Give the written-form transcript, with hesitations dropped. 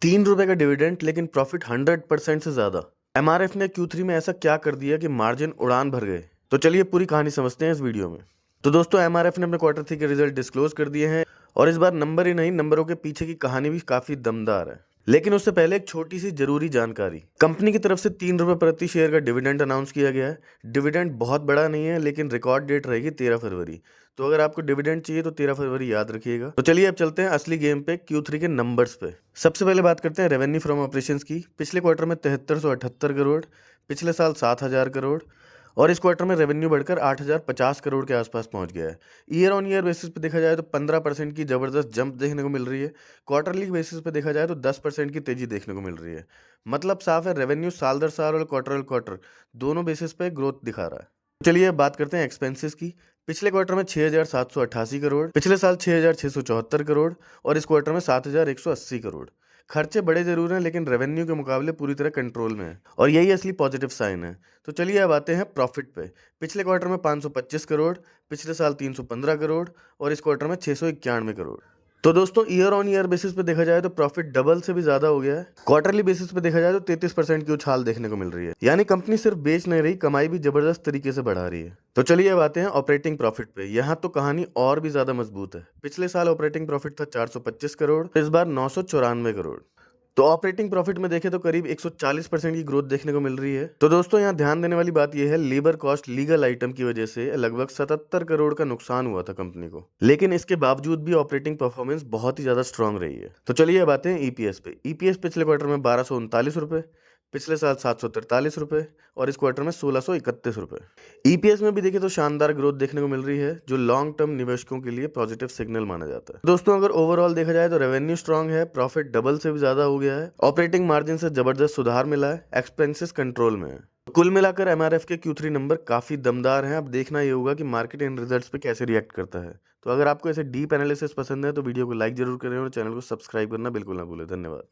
₹3 का डिविडेंड लेकिन प्रॉफिट 100% से ज्यादा। एमआरएफ ने Q3 में ऐसा क्या कर दिया कि मार्जिन उड़ान भर गए। तो चलिए पूरी कहानी समझते हैं इस वीडियो में। तो दोस्तों एमआरएफ ने अपने Q3 के रिजल्ट डिस्क्लोज कर दिए हैं और इस बार नंबर ही नहीं, नंबरों के पीछे की कहानी भी काफी दमदार है। लेकिन उससे पहले एक छोटी सी जरूरी जानकारी। कंपनी की तरफ से ₹3 प्रति शेयर का डिविडेंड अनाउंस किया गया है। डिविडेंड बहुत बड़ा नहीं है, लेकिन रिकॉर्ड डेट रहेगी 13 फरवरी। तो अगर आपको डिविडेंड चाहिए तो 13 फरवरी याद रखिएगा। तो चलिए अब चलते हैं असली गेम पे, Q3 के नंबर्स पे। सबसे पहले बात करते हैं रेवेन्यू फ्रॉम ऑपरेशंस की। पिछले क्वार्टर में 7378 करोड़, पिछले साल 7000 करोड़ और इस क्वार्टर में रेवेन्यू बढ़कर 8050 करोड़ के आसपास पहुंच गया है। ईयर ऑन ईयर बेसिस पे देखा जाए तो 15% की जबरदस्त जंप देखने को मिल रही है। क्वार्टरली बेसिस पे देखा जाए तो 10% की तेजी देखने को मिल रही है। मतलब साफ है, रेवेन्यू साल दर साल और क्वार्टर दोनों बेसिस पे ग्रोथ दिखा रहा है। चलिए अब बात करते हैं एक्सपेंसेस की। पिछले क्वार्टर में 6788 करोड़, पिछले साल 6674 करोड़ और इस क्वार्टर में 7180 करोड़। खर्चे बड़े जरूर हैं, लेकिन रेवेन्यू के मुकाबले पूरी तरह कंट्रोल में है और यही असली पॉजिटिव साइन है। तो चलिए अब आते हैं प्रॉफिट पे। पिछले क्वार्टर में 525 करोड़, पिछले साल 315 करोड़ और इस क्वार्टर में 691 करोड़। तो दोस्तों ईयर ऑन ईयर बेसिस पे देखा जाए तो प्रॉफिट डबल से भी ज्यादा हो गया है। क्वार्टरली बेसिस पे देखा जाए तो 33% की उछाल देखने को मिल रही है। यानी कंपनी सिर्फ बेच नहीं रही, कमाई भी जबरदस्त तरीके से बढ़ा रही है। तो चलिए अब आते हैं ऑपरेटिंग प्रॉफिट पे। यहाँ तो कहानी और भी ज्यादा मजबूत है। पिछले साल ऑपरेटिंग प्रॉफिट था 425 करोड़, इस बार 994 करोड़। तो ऑपरेटिंग प्रॉफिट में देखें तो करीब 140% की ग्रोथ देखने को मिल रही है। तो दोस्तों यहाँ ध्यान देने वाली बात यह है, लेबर कॉस्ट लीगल आइटम की वजह से लगभग 77 करोड़ का नुकसान हुआ था कंपनी को, लेकिन इसके बावजूद भी ऑपरेटिंग परफॉर्मेंस बहुत ही ज्यादा स्ट्रांग रही है। तो चलिए अब आते हैं ईपीएस पे। ईपीएस पिछले क्वार्टर में 1239 रुपए, पिछले साल 743 रुपए और इस क्वार्टर में 1631 रुपए। ईपीएस में भी देखें तो शानदार ग्रोथ देखने को मिल रही है, जो लॉन्ग टर्म निवेशकों के लिए पॉजिटिव सिग्नल माना जाता है। दोस्तों अगर ओवरऑल देखा जाए तो रेवेन्यू स्ट्रांग है, प्रॉफिट डबल से भी ज्यादा हो गया है, ऑपरेटिंग मार्जिन से जबरदस्त सुधार मिला है, एक्सपेंसेस कंट्रोल में है। कुल मिलाकर एमआरएफ के Q3 नंबर काफी दमदार हैं। अब देखना ये होगा कि मार्केट इन रिजल्ट्स पे कैसे रिएक्ट करता है। तो अगर आपको ऐसे डीप एनालिसिस पसंद है तो वीडियो को लाइक जरूर करें और चैनल को सब्सक्राइब करना बिल्कुल ना भूलें। धन्यवाद।